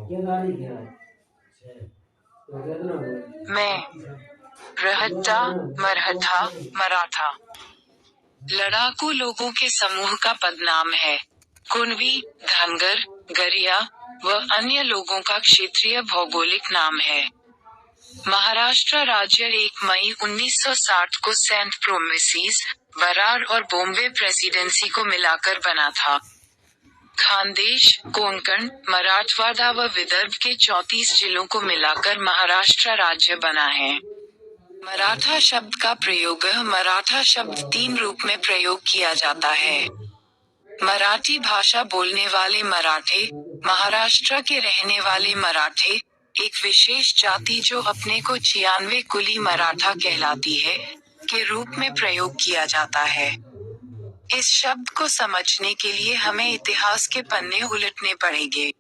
मैं रहता, मरहथा, मराठा। लड़ाकू लोगों के समूह का पदनाम है। कुणबी, धनगर, गरिया व अन्य लोगों का क्षेत्रीय भौगोलिक नाम है। महाराष्ट्र राज्य 1 मई 1960 को सेंट प्रोमिसेस, बरार और बॉम्बे प्रेसिडेंसी को मिलाकर बना था। खानदेश, कोंकण, मराठवाड़ा व विदर्भ के 34 जिलों को मिलाकर महाराष्ट्र राज्य बना है। मराठा शब्द का प्रयोग मराठा शब्द 3 रूप में प्रयोग किया जाता है। मराठी भाषा बोलने वाले मराठे, महाराष्ट्र के रहने वाले मराठे, एक विशेष जाति जो अपने को 96 कुली मराठा कहलाती है, के रूप में प्रयोग किया जाता है। इस शब्द को समझने के लिए हमें इतिहास के पन्ने उलटने पड़ेंगे।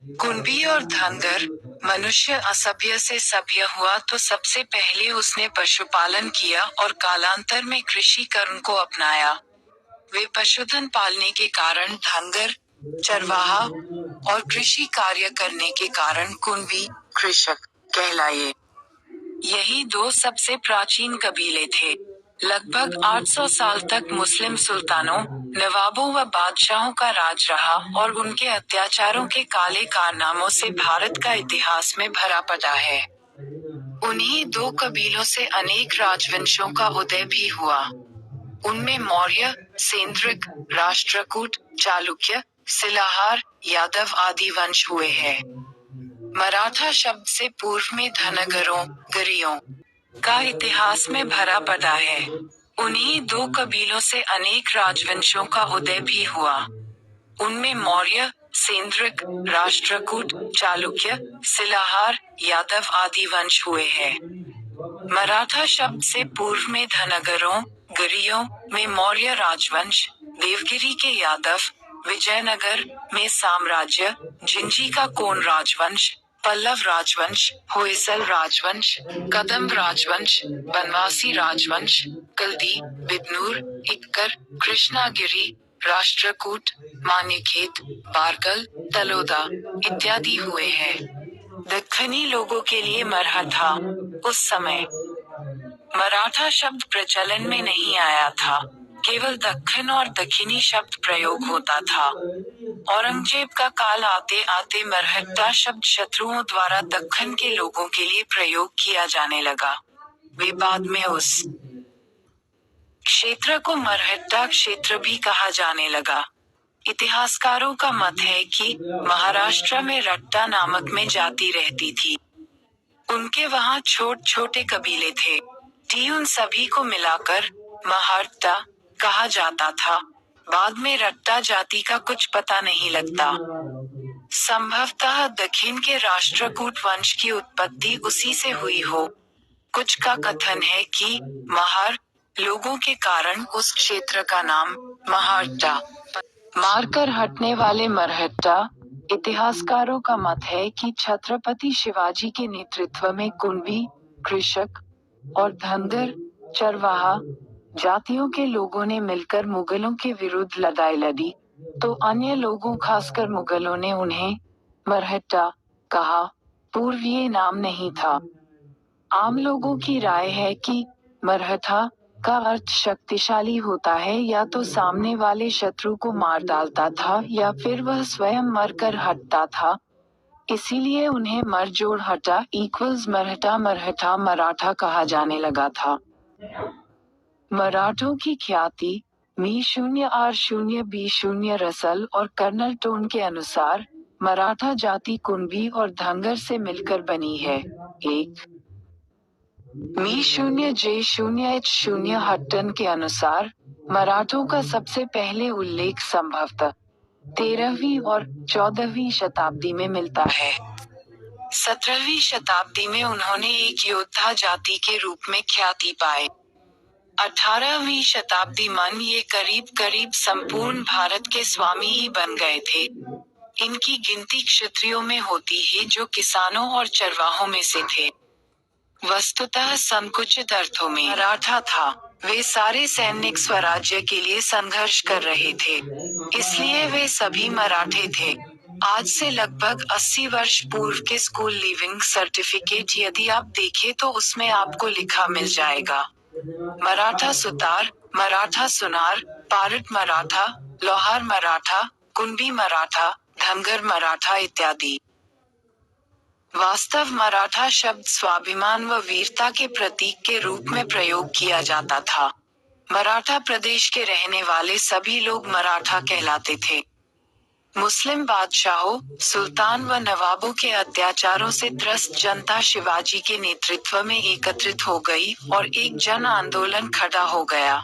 कुणबी और धनगर, मनुष्य असभ्य से सभ्य हुआ तो सबसे पहले उसने पशुपालन किया और कालांतर में कृषि कर्म को अपनाया। वे पशुधन पालने के कारण धनगर, चरवाहा और कृषि कार्य करने के कारण कुणबी, कृषक कहलाए। यही 2 सबसे प्राचीन कबीले थे। लगभग 800 साल तक मुस्लिम सुल्तानों, नवाबों व बादशाहों का राज रहा और उनके अत्याचारों के काले कारनामों से भारत का इतिहास में भरा पड़ा है। उन्हीं 2 कबीलों से अनेक राजवंशों का उदय भी हुआ। उनमें मौर्य, सेंद्रिक, राष्ट्रकूट, चालुक्य, शिलाहार, यादव आदि वंश हुए हैं। मराठा शब्द से पूर्व में धनगरों, गरियों का इतिहास में भरा पड़ा है। उन्हीं 2 कबीलों से अनेक राजवंशों का उदय भी हुआ। उनमें मौर्य, सेंद्रिक, राष्ट्रकूट, चालुक्य, शिलाहार, यादव आदि वंश हुए हैं। मराठा शब्द से पूर्व में धनगरों, गरियों में मौर्य राजवंश, देवगिरी के यादव, विजयनगर में साम्राज्य, जिंजी का कोण राजवंश, पल्लव राजवंश, होयसल राजवंश, कदम्ब राजवंश, बनवासी राजवंश, कल्दी, बिदनूर, इक्कर, कृष्णागिरी, राष्ट्रकूट, मान्यखेत, बारगल, तलोदा इत्यादि हुए हैं। दक्खनी लोगों के लिए मरहठा, उस समय मराठा शब्द प्रचलन में नहीं आया था। केवल दक्खन और दक्षिणी शब्द प्रयोग होता था। औरंगजेब का काल आते आते मरहट्टा शब्द शत्रुओं द्वारा दक्खन के लोगों के लिए प्रयोग किया जाने लगा। वे बाद में उस क्षेत्र को मरहट्टा क्षेत्र भी कहा जाने लगा। इतिहासकारों का मत है कि महाराष्ट्र में रट्टा नामक में जाति रहती थी। उनके वहाँ छोटे कबीले थे। उन सभी को मिलाकर महारट्टा कहा जाता था। बाद में रट्टा जाति का कुछ पता नहीं लगता। संभवतः दक्षिण के राष्ट्रकूट वंश की उत्पत्ति उसी से हुई हो। कुछ का कथन है कि महार लोगों के कारण उस क्षेत्र का नाम महारट्टा मारकर हटने वाले मरहट्टा। इतिहासकारों का मत है कि छत्रपति शिवाजी के नेतृत्व में कुणबी, कृषक और धनगर, चरवाहा जातियों के लोगों ने मिलकर मुगलों के विरुद्ध लड़ाई लड़ी, तो अन्य लोगों खासकर मुगलों ने उन्हें मरहट्टा कहा। पूर्व ये नाम नहीं था। आम लोगों की राय है कि मरहट्टा का अर्थ शक्तिशाली होता है, या तो सामने वाले शत्रु को मार डालता था या फिर वह स्वयं मरकर हटता था। इसीलिए उन्हें मरजोड़ हट्टा इक्वल्स मरहट्टा मराठा कहा जाने लगा था। मराठों की ख्याति मी0R0B0 रसल और कर्नल टोन के अनुसार मराठा जाति कुणबी और धनगर से मिलकर बनी है। 1 मी0J0H0 हट्टन के अनुसार मराठों का सबसे पहले उल्लेख संभवतः 13वीं और 14वीं शताब्दी में मिलता है। 17वीं शताब्दी में उन्होंने एक योद्धा जाति के रूप में ख्याति पाई। 18वीं शताब्दी में ये करीब संपूर्ण भारत के स्वामी ही बन गए थे। इनकी गिनती क्षत्रियों में होती है जो किसानों और चरवाहों में से थे। वस्तुतः संकुचित अर्थों में मराठा था। वे सारे सैनिक स्वराज्य के लिए संघर्ष कर रहे थे, इसलिए वे सभी मराठे थे। आज से लगभग 80 वर्ष पूर्व के स्कूल लीविंग सर्टिफिकेट यदि आप देखें तो उसमें आपको लिखा मिल जाएगा मराठा सुतार, मराठा सुनार, पारट मराठा, लोहार मराठा, कुणबी मराठा, धनगर मराठा इत्यादि। वास्तव मराठा शब्द स्वाभिमान व वीरता के प्रतीक के रूप में प्रयोग किया जाता था। मराठा प्रदेश के रहने वाले सभी लोग मराठा कहलाते थे। मुस्लिम बादशाहों, सुल्तान व नवाबों के अत्याचारों से त्रस्त जनता शिवाजी के नेतृत्व में एकत्रित हो गई और एक जन आंदोलन खड़ा हो गया।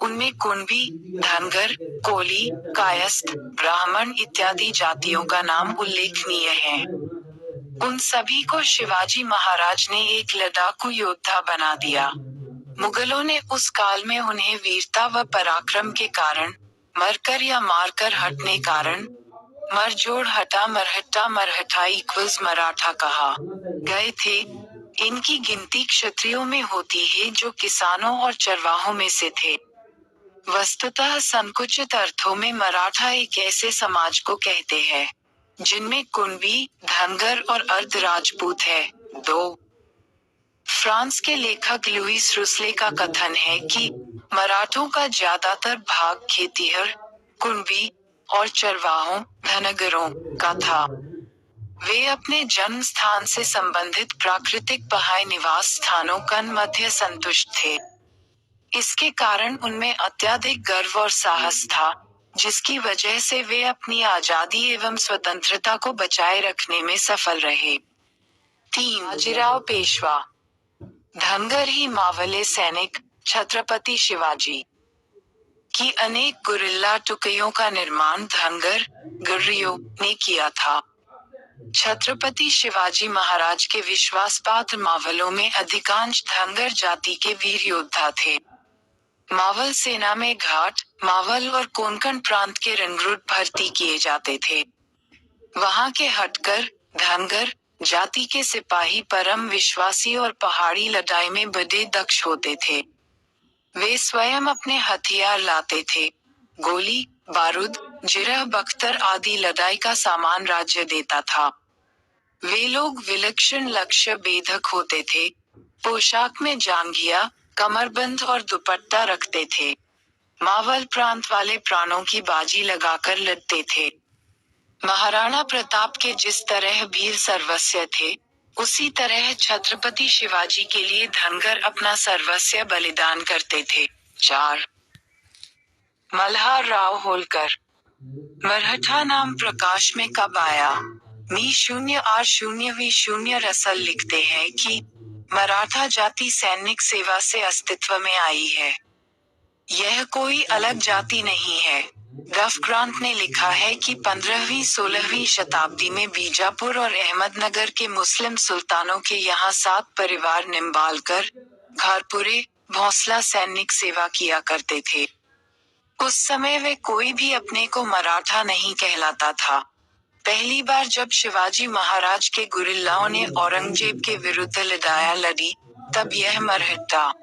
उनमें कुणबी, धनगर, कोली, कायस्थ, ब्राह्मण इत्यादि जातियों का नाम उल्लेखनीय है। उन सभी को शिवाजी महाराज ने एक लड़ाकू योद्धा बना दिया। मुगलों ने उस काल में उन्हें वीरता व पराक्रम के कारण, मरकर या मारकर हटने कारण, मरजोड़ हटा मरहट्टा मरहठा इक्वल्स मराठा कहा गए थे। इनकी गिनती क्षत्रियों में होती है जो किसानों और चरवाहों में से थे। वस्तुतः संकुचित अर्थों में मराठा एक ऐसे समाज को कहते हैं जिनमें कुणबी, धनगर और अर्ध राजपूत है। 2. फ्रांस के लेखक लुईस रुस्ले का कथन है कि मराठों का ज्यादातर भाग खेतिहर, कुणबी और चरवाहों, धनगरों का था। वे अपने जन्म स्थान से संबंधित प्राकृतिक पहाड़ी निवास स्थानों का मध्य संतुष्ट थे। इसके कारण उनमें अत्यधिक गर्व और साहस था, जिसकी वजह से वे अपनी आजादी एवं स्वतंत्रता को बचाए रखने में सफल रहे। 3. बाजीराव पेशवा। धनगर ही मावले सैनिक, छत्रपति शिवाजी की अनेक गुरिल्ला टुकड़ियों का निर्माण धनगर गुर्रियों ने किया था। छत्रपति शिवाजी महाराज के विश्वासपात्र मावलों में अधिकांश धनगर जाति के वीर योद्धा थे। मावल सेना में घाट, मावल और कोंकण प्रांत के रंगरूट भर्ती किए जाते थे। वहां के हटकर, धनगर जाति के सिपाही परम विश्वासी और पहाड़ी लड़ाई में बड़े दक्ष होते थे। वे स्वयं अपने हथियार लाते थे। गोली, बारूद, जिरह बख्तर आदि लड़ाई का सामान राज्य देता था। वे लोग विलक्षण लक्ष्य भेदक होते थे। पोशाक में जांघिया, कमरबंद और दुपट्टा रखते थे। मावल प्रांत वाले प्राणों की बाजी लगाकर लड़ते थे। महाराणा प्रताप के जिस तरह वीर सर्वस्व थे, उसी तरह छत्रपति शिवाजी के लिए धनगर अपना सर्वस्व बलिदान करते थे। 4. मल्हार राव होलकर। मराठा नाम प्रकाश में कब आया? मी 0R0V0 रसल लिखते हैं कि मराठा जाति सैनिक सेवा से अस्तित्व में आई है। यह कोई अलग जाति नहीं है। डफ ग्रांट ने लिखा है कि 15वीं-16वीं शताब्दी में बीजापुर और अहमदनगर के मुस्लिम सुल्तानों के यहाँ 7 परिवार निम्बालकर, घारपुरे, भोंसला सैनिक सेवा किया करते थे। उस समय वे कोई भी अपने को मराठा नहीं कहलाता था। पहली बार जब शिवाजी महाराज के गुरिल्लाओं ने औरंगजेब के विरुद्ध लड़ाई लड़ी, तब यह मरहट्टा